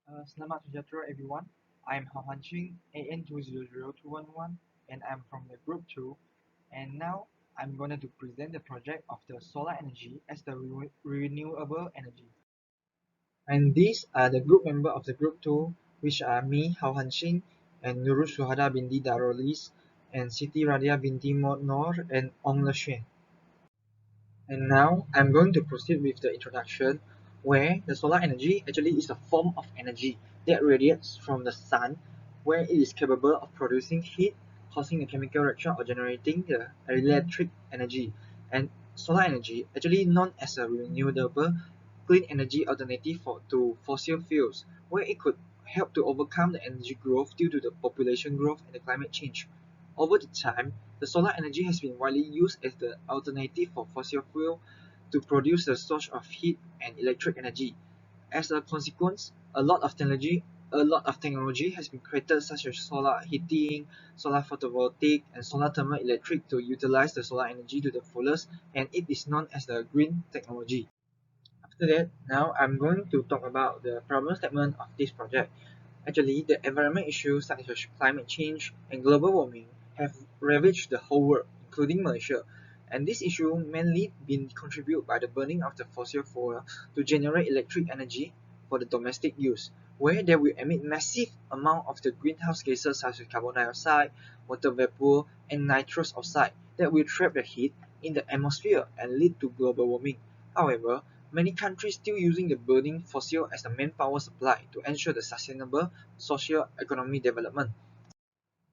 Selamat sejahtera everyone. I'm Hao Hanqing, AN200211, and I'm from the group 2. And now I'm going to present the project of the solar energy as the renewable energy. And these are the group member of the group 2, which are me, Hao Hanqing, and Nurul Suhada binti Darolis, and Siti Radia binti Mod Noor, and Ong Le Xuan. And now I'm going to proceed with the introduction, where the solar energy actually is a form of energy that radiates from the sun, where it is capable of producing heat, causing a chemical reaction or generating the electric energy. And solar energy actually known as a renewable clean energy alternative to fossil fuels, where it could help to overcome the energy growth due to the population growth and the climate change. Over the time, the solar energy has been widely used as the alternative for fossil fuel to produce a source of heat and electric energy. As a consequence, a lot of technology has been created such as solar heating, solar photovoltaic, and solar thermal electric to utilize the solar energy to the fullest, and it is known as the green technology. After that, now I'm going to talk about the problem statement of this project. Actually, the environment issues such as climate change and global warming have ravaged the whole world, including Malaysia. And this issue mainly been contributed by the burning of the fossil fuel to generate electric energy for the domestic use, where they will emit massive amount of the greenhouse gases such as carbon dioxide, water vapor, and nitrous oxide that will trap the heat in the atmosphere and lead to global warming. However, many countries still using the burning fossil as the main power supply to ensure the sustainable socio-economic development.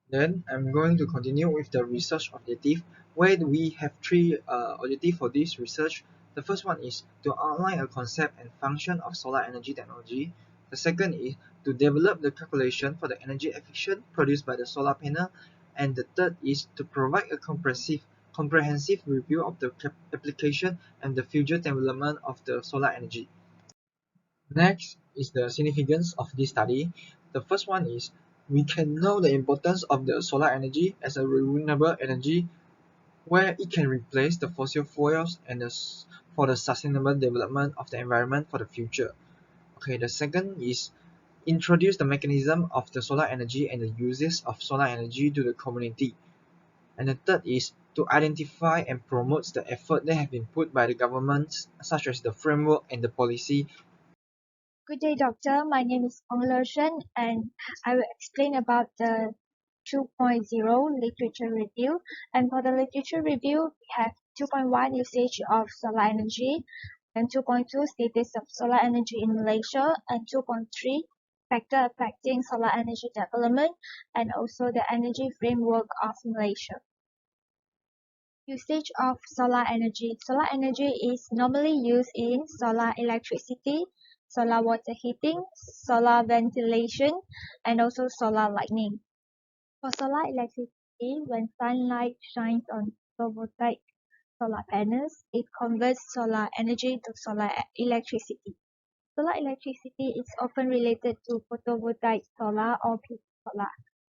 Then I'm going to continue with the research objective, where we have three objectives for this research. The first one is to outline a concept and function of solar energy technology. The second is to develop the calculation for the energy efficient produced by the solar panel. And the third is to provide a comprehensive review of the application and the future development of the solar energy. Next is the significance of this study. The first one is we can know the importance of the solar energy as a renewable energy, where it can replace the fossil fuels and for the sustainable development of the environment for the future. Okay, the second is introduce the mechanism of the solar energy and the uses of solar energy to the community. And the third is to identify and promote the effort that have been put by the governments, such as the framework and the policy. Good day, doctor. My name is Ong Le and I will explain about the 2.0 literature review. And for the literature review, we have 2.1 usage of solar energy, and 2.2 status of solar energy in Malaysia, and 2.3 factor affecting solar energy development, and also the energy framework of Malaysia. Usage of solar energy. Solar energy is normally used in solar electricity, solar water heating, solar ventilation, and also solar lighting. For solar electricity, when sunlight shines on photovoltaic solar panels, it converts solar energy to solar electricity. Solar electricity is often related to photovoltaic solar or PV solar.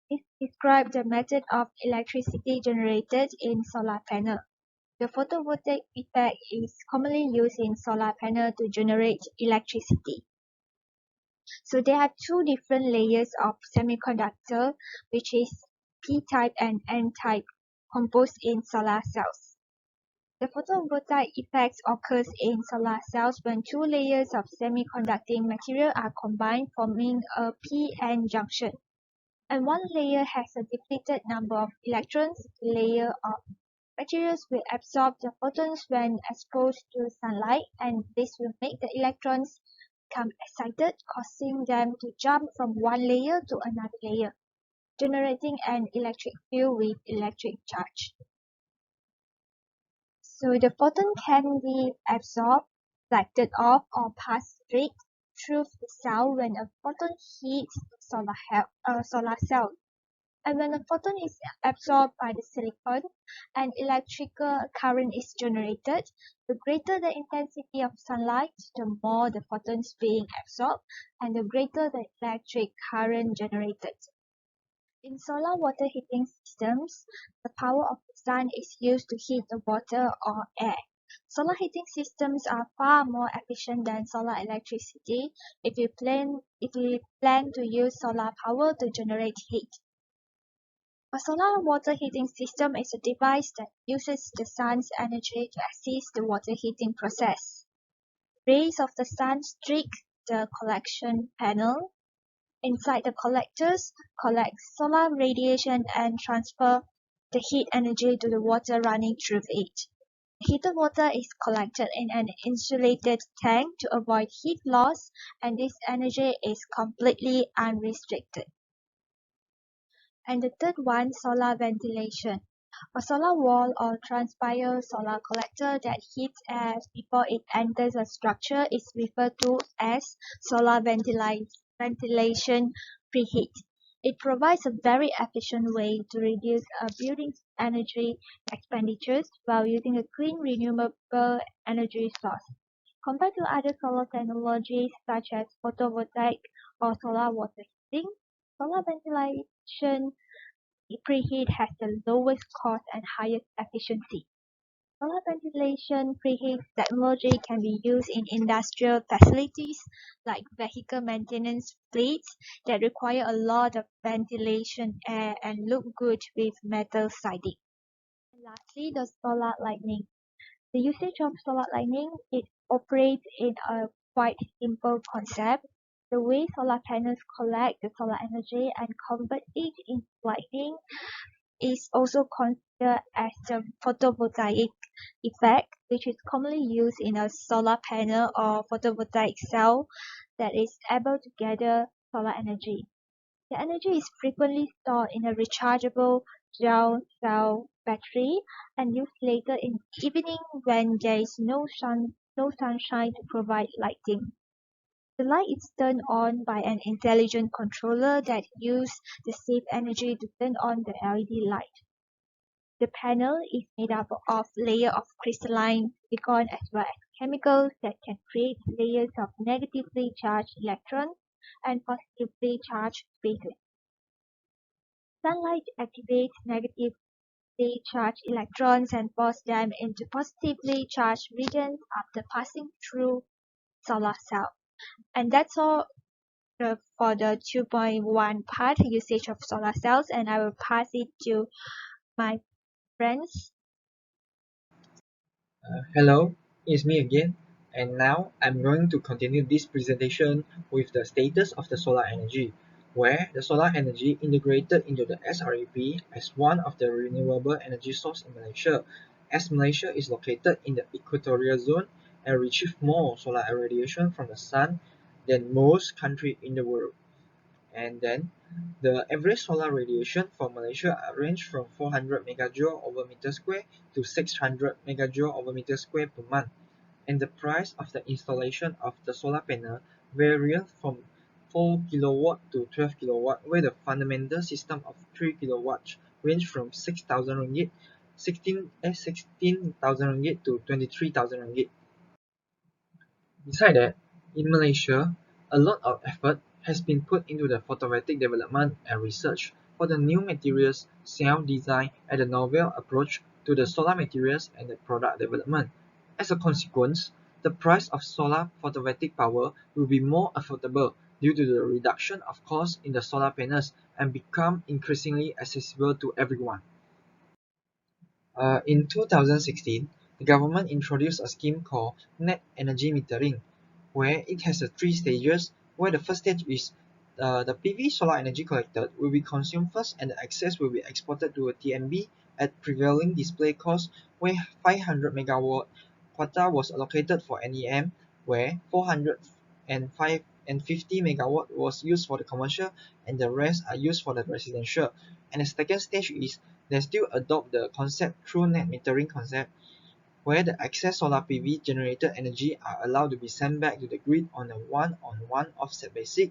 It describes the method of electricity generated in solar panel. The photovoltaic effect is commonly used in solar panel to generate electricity. So there are two different layers of semiconductor, which is P-type and N-type, composed in solar cells. The photovoltaic effect occurs in solar cells when two layers of semiconducting material are combined, forming a p-n junction. And one layer has a depleted number of electrons. The layer of materials will absorb the photons when exposed to sunlight, and this will make the electrons become excited, causing them to jump from one layer to another layer, generating an electric field with electric charge. So the photon can be absorbed, reflected off, or pass straight through the cell when a photon hits the solar cell. And when a photon is absorbed by the silicon, an electrical current is generated. The greater the intensity of sunlight, the more the photons being absorbed, and the greater the electric current generated. In solar water heating systems, the power of the sun is used to heat the water or air. Solar heating systems are far more efficient than solar electricity if we plan to use solar power to generate heat. A solar water heating system is a device that uses the sun's energy to assist the water heating process. Rays of the sun strike the collection panel. Inside the collectors collect solar radiation and transfer the heat energy to the water running through it. Heated water is collected in an insulated tank to avoid heat loss, and this energy is completely unrestricted. And the third one, solar ventilation. A solar wall or transpire solar collector that heats air before it enters a structure is referred to as solar ventilation preheat. It provides a very efficient way to reduce a building's energy expenditures while using a clean renewable energy source. Compared to other solar technologies such as photovoltaic or solar water heating, solar ventilation preheat has the lowest cost and highest efficiency. Solar ventilation preheat technology can be used in industrial facilities like vehicle maintenance fleets that require a lot of ventilation air and look good with metal siding. And lastly, the solar lightning. The usage of solar lightning it operates in a quite simple concept. The way solar panels collect the solar energy and convert it into lightning is also considered as the photovoltaic effect, which is commonly used in a solar panel or photovoltaic cell that is able to gather solar energy. The energy is frequently stored in a rechargeable gel cell battery and used later in the evening when there is no sunshine to provide lighting. The light is turned on by an intelligent controller that uses the saved energy to turn on the LED light. The panel is made up of layers of crystalline silicon as well as chemicals that can create layers of negatively charged electrons and positively charged spaces. Sunlight activates negatively charged electrons and forces them into positively charged regions after passing through solar cell. And that's all for the 2.1 part usage of solar cells, and I will pass it to my friends. Hello, it's me again, and now I'm going to continue this presentation with the status of the solar energy, where the solar energy integrated into the SREP as one of the renewable energy source in Malaysia, as Malaysia is located in the equatorial zone and receives more solar irradiation from the sun than most countries in the world. And then the average solar radiation for Malaysia range from 400 megajoule over meter square to 600 megajoule over meter square per month, and the price of the installation of the solar panel varies from 4 kilowatt to 12 kilowatt, where the fundamental system of 3 kilowatts range from 6,000 ringgit 16,000 ringgit to 23,000 ringgit. Besides that, in Malaysia, a lot of effort has been put into the photovoltaic development and research for the new materials, cell design, and the novel approach to the solar materials and the product development. As a consequence, the price of solar photovoltaic power will be more affordable due to the reduction of cost in the solar panels and become increasingly accessible to everyone. In 2016, the government introduced a scheme called Net Energy Metering, where it has three stages, where the first stage is the PV solar energy collected will be consumed first and the excess will be exported to a TNB at prevailing display cost, where 500 megawatt quota was allocated for NEM, where 450 megawatt was used for the commercial and the rest are used for the residential. And the second stage is they still adopt the concept through net metering concept, where the excess solar PV generated energy are allowed to be sent back to the grid on a one-on-one offset basis.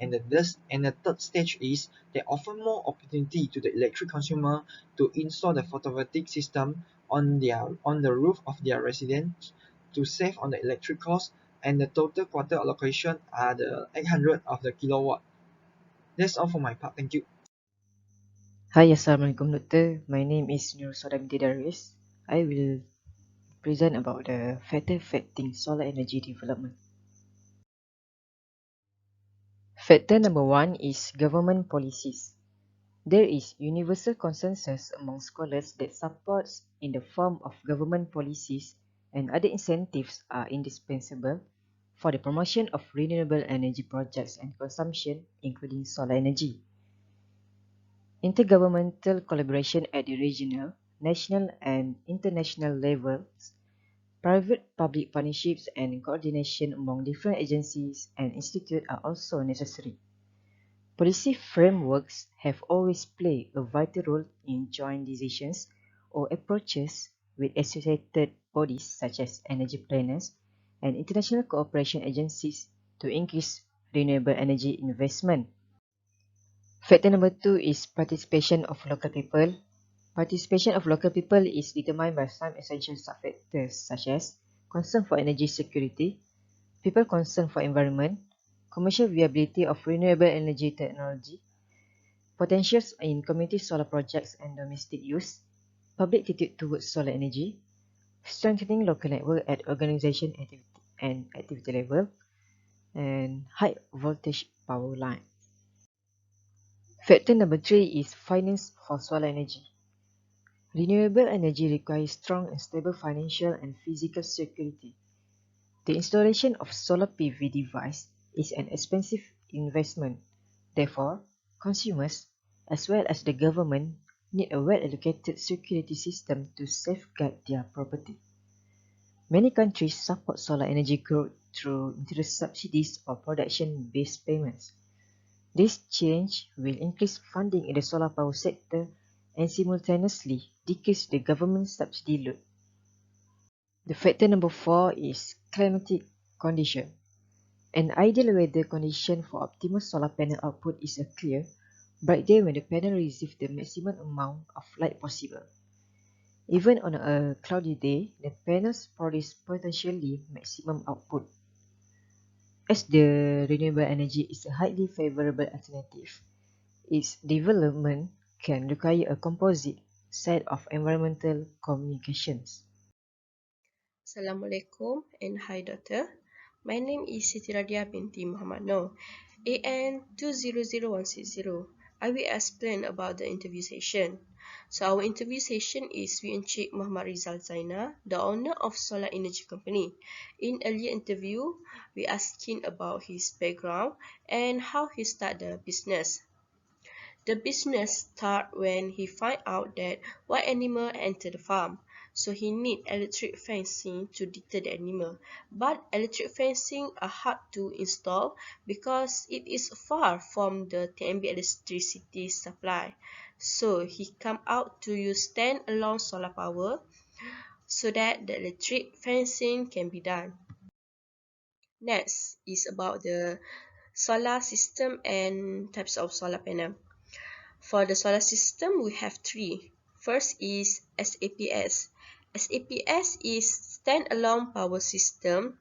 And the third stage is they offer more opportunity to the electric consumer to install the photovoltaic system on the roof of their residence to save on the electric cost, and the total quarter allocation are the 800 of the kilowatt. That's all for my part. Thank you. Hi, Assalamualaikum Doctor. My name is Nur Sodam Darwis. I will present about the factor affecting solar energy development. Factor number one is government policies. There is universal consensus among scholars that supports in the form of government policies and other incentives are indispensable for the promotion of renewable energy projects and consumption, including solar energy. Intergovernmental collaboration at the regional, national, and international levels, private-public partnerships, and coordination among different agencies and institutes are also necessary. Policy frameworks have always played a vital role in joint decisions or approaches with associated bodies such as energy planners and international cooperation agencies to increase renewable energy investment. Factor number two is participation of local people. Participation of local people is determined by some essential subfactors such as concern for energy security, people concern for environment, commercial viability of renewable energy technology, potentials in community solar projects and domestic use, public attitude towards solar energy, strengthening local network at organization and activity level, and high voltage power line. Factor number three is finance for solar energy. Renewable energy requires strong and stable financial and physical security. The installation of solar PV device is an expensive investment. Therefore, consumers, as well as the government, need a well-allocated security system to safeguard their property. Many countries support solar energy growth through interest subsidies or production-based payments. This change will increase funding in the solar power sector and simultaneously decrease the government subsidy load. The factor number four is climatic condition. An ideal weather condition for optimal solar panel output is a clear, bright day when the panel receives the maximum amount of light possible. Even on a cloudy day, the panels produce potentially maximum output. As the renewable energy is a highly favorable alternative, its development can require a composite set of environmental communications. Assalamualaikum and hi doctor. My name is Siti Radia binti Muhammad Noor, AN 200160. I will explain about the interview session. So our interview session is with Encik Muhammad Rizal Zaina, the owner of Solar Energy Company. In earlier interview, we asked him about his background and how he started the business. The business started when he found out that wild animal entered the farm, so he need electric fencing to deter the animal. But electric fencing are hard to install because it is far from the TMB electricity supply. So he come out to use stand-alone solar power so that the electric fencing can be done. Next is about the solar system and types of solar panel. For the solar system, we have three. First is SAPS. SAPS is standalone power system,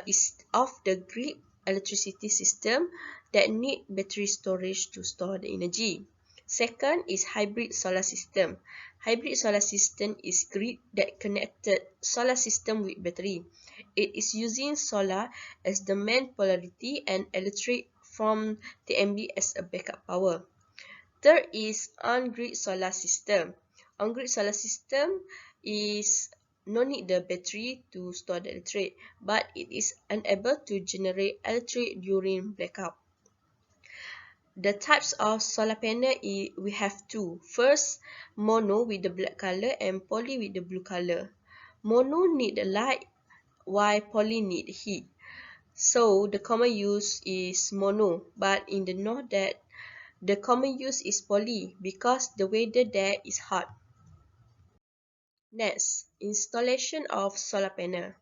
is off-the-grid electricity system that need battery storage to store the energy. Second is hybrid solar system. Hybrid solar system is grid that connected solar system with battery. It is using solar as the main polarity and electric from TMB as a backup power. Third is on-grid solar system. On-grid solar system is no need the battery to store the electric, but it is unable to generate electric during blackout. The types of solar panel we have two. First, mono with the black color and poly with the blue color. Mono need the light while poly need heat. So the common use is mono, but in the north that the common use is poly because the weather there is hot. Next, installation of solar panel.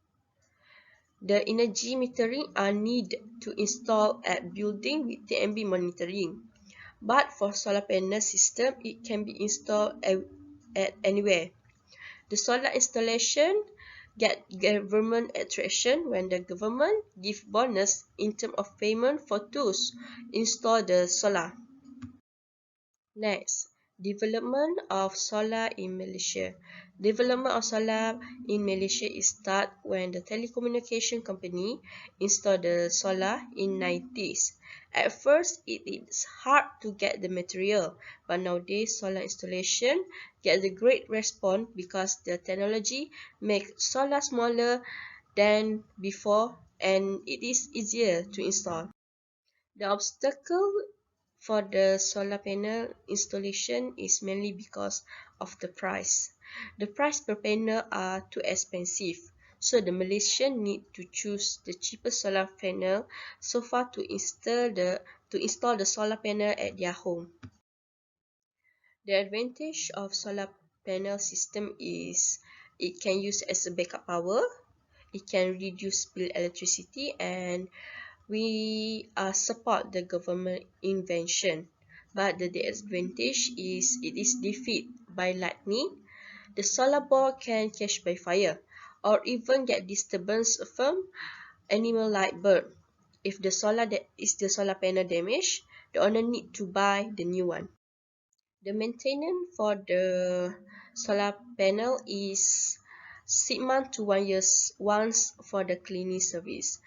The energy metering are needed to install at building with TMB monitoring. But for solar panel system, it can be installed at anywhere. The solar installation get government attraction when the government give bonus in terms of payment for tools install the solar. Next, Development of solar in Malaysia. Development of solar in Malaysia is start when the telecommunication company installed the solar in 90s. At first, it is hard to get the material, but nowadays solar installation get the great response because the technology makes solar smaller than before and it is easier to install. The obstacle for the solar panel installation is mainly because of the price. The price per panel are too expensive, so the Malaysian need to choose the cheapest solar panel so far to install the solar panel at their home. The advantage of solar panel system is it can use as a backup power, it can reduce bill electricity, and we support the government invention, but the disadvantage is it is defeated by lightning. The solar ball can catch by fire or even get disturbance from animal like bird. If the solar panel damaged, the owner need to buy the new one. The maintenance for the solar panel is 6 months to 1 year once for the cleaning service.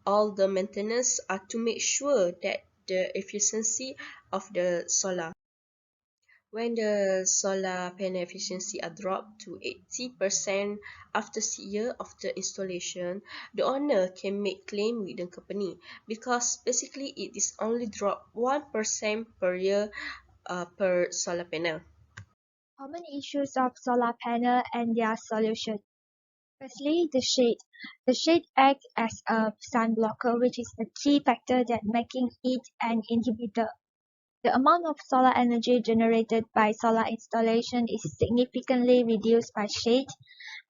All the maintenance are to make sure that the efficiency of the solar. When the solar panel efficiency are dropped to 80% after 6 years of the installation, the owner can make claim with the company because basically it is only drop 1% per year per solar panel. Common issues of solar panel and their solution. Firstly, the shade. The shade acts as a sun blocker, which is the key factor that making it an inhibitor. The amount of solar energy generated by solar installation is significantly reduced by shade,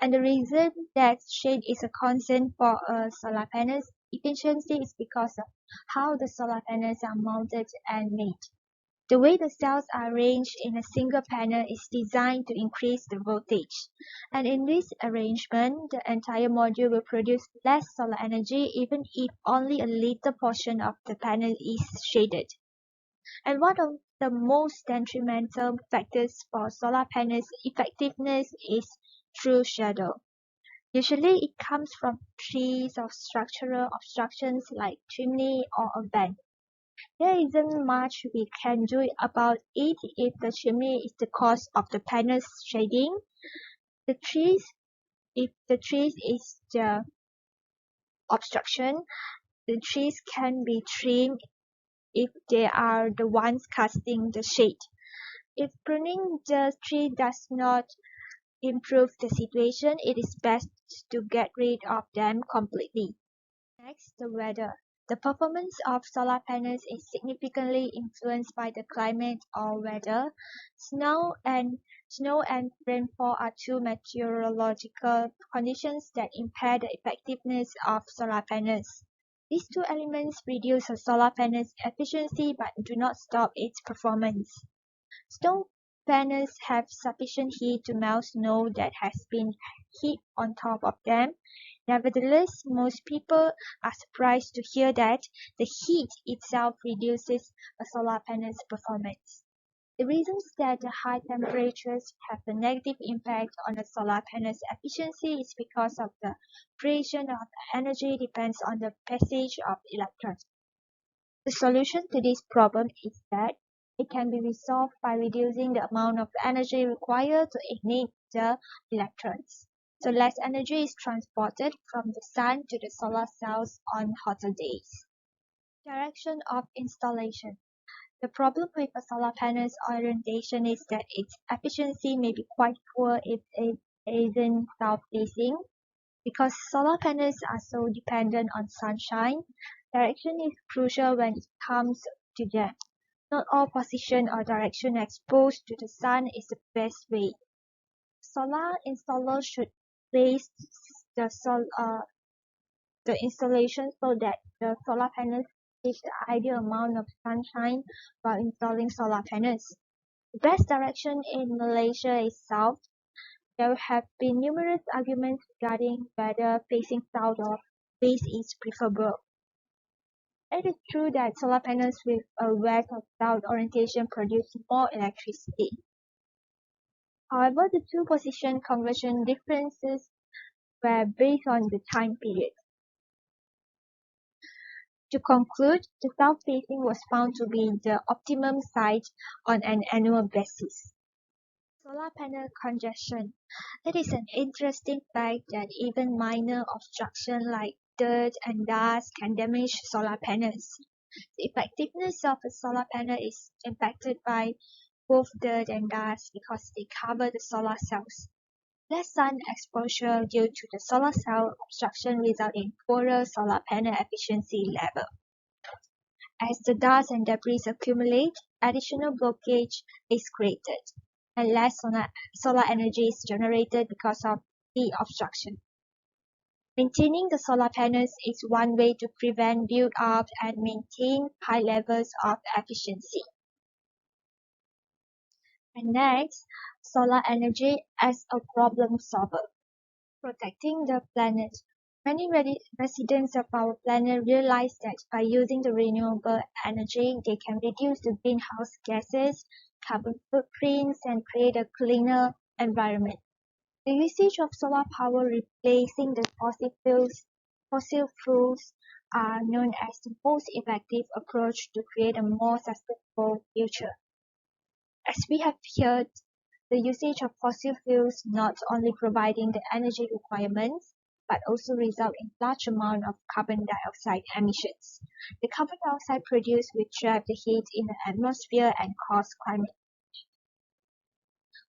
and the reason that shade is a concern for a solar panel's efficiency is because of how the solar panels are mounted and made. The way the cells are arranged in a single panel is designed to increase the voltage, and in this arrangement, the entire module will produce less solar energy even if only a little portion of the panel is shaded. And one of the most detrimental factors for solar panels' effectiveness is through shadow. Usually it comes from trees or structural obstructions like chimney or a vent. There isn't much we can do about it if the chimney is the cause of the panel's shading. The trees, if the trees is the obstruction, the trees can be trimmed if they are the ones casting the shade. If pruning the tree does not improve the situation, it is best to get rid of them completely. Next, the weather. The performance of solar panels is significantly influenced by the climate or weather. Snow and snow and rainfall are two meteorological conditions that impair the effectiveness of solar panels. These two elements reduce a solar panel's efficiency but do not stop its performance. Snow panels have sufficient heat to melt snow that has been heaped on top of them. Nevertheless, most people are surprised to hear that the heat itself reduces a solar panel's performance. The reasons that the high temperatures have a negative impact on a solar panel's efficiency is because of the creation of energy depends on the passage of electrons. The solution to this problem is that it can be resolved by reducing the amount of energy required to ignite the electrons, so less energy is transported from the sun to the solar cells on hotter days. Direction of installation. The problem with a solar panel's orientation is that its efficiency may be quite poor if it isn't south-facing. Because solar panels are so dependent on sunshine, direction is crucial when it comes to them. Not all position or direction exposed to the sun is the best way. Solar installers should place the the installation so that the solar panels receive the ideal amount of sunshine while installing solar panels. The best direction in Malaysia is south. There have been numerous arguments regarding whether facing south or west is preferable. It is true that solar panels with a west or south orientation produce more electricity. However, the two position conversion differences were based on the time period. To conclude, the south facing was found to be the optimum site on an annual basis. Solar panel congestion. It is an interesting fact that even minor obstruction like dirt and dust can damage solar panels. The effectiveness of a solar panel is impacted by both dirt and dust because they cover the solar cells. Less sun exposure due to the solar cell obstruction result in poorer solar panel efficiency level. As the dust and debris accumulate, additional blockage is created, and less solar energy is generated because of the obstruction. Maintaining the solar panels is one way to prevent build-up and maintain high levels of efficiency. And next, solar energy as a problem solver. Protecting the planet. Many residents of our planet realize that by using the renewable energy, they can reduce the greenhouse gases, carbon footprints, and create a cleaner environment. The usage of solar power replacing the fossil fuels are known as the most effective approach to create a more sustainable future. As we have heard, the usage of fossil fuels not only providing the energy requirements, but also result in large amount of carbon dioxide emissions. The carbon dioxide produced will trap the heat in the atmosphere and cause climate.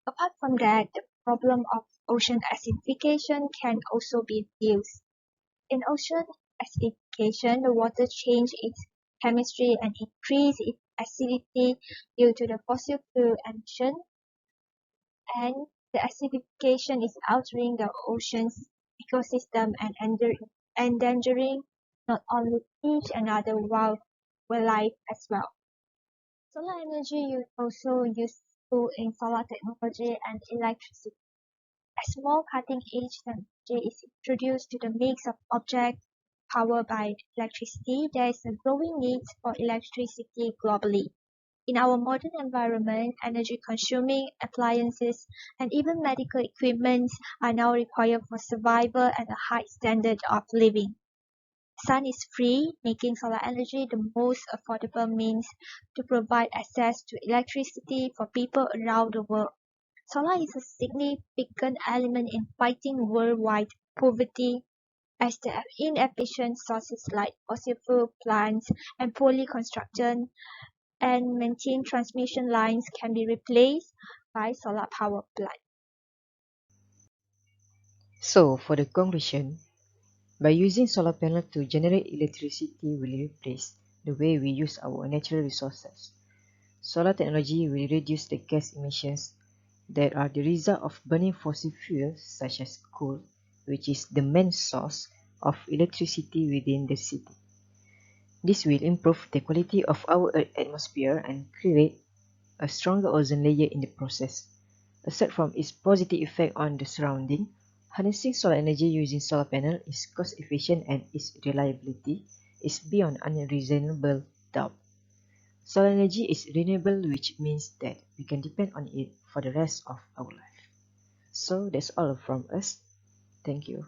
Apart from that, the problem of ocean acidification can also be used. In ocean acidification, the water changes its chemistry and increase its acidity due to the fossil fuel emission, and the acidification is altering the ocean's ecosystem and endangering not only fish and other wildlife as well. Solar energy is also useful in solar technology and electricity. As more cutting-edge technology is introduced to the mix of objects powered by electricity, there is a growing need for electricity globally. In our modern environment, energy-consuming appliances and even medical equipment are now required for survival and a high standard of living. Sun is free, making solar energy the most affordable means to provide access to electricity for people around the world. Solar is a significant element in fighting worldwide poverty, as the inefficient sources like fossil fuel plants and poorly constructed and maintained transmission lines can be replaced by solar power plants. So, for the conclusion, by using solar panels to generate electricity will replace the way we use our natural resources. Solar technology will reduce the gas emissions that are the result of burning fossil fuels such as coal, which is the main source of electricity within the city. This will improve the quality of our atmosphere and create a stronger ozone layer in the process. Aside from its positive effect on the surrounding, harnessing solar energy using solar panel is cost efficient and its reliability is beyond unreasonable doubt. Solar energy is renewable, which means that we can depend on it for the rest of our life. So that's all from us. Thank you.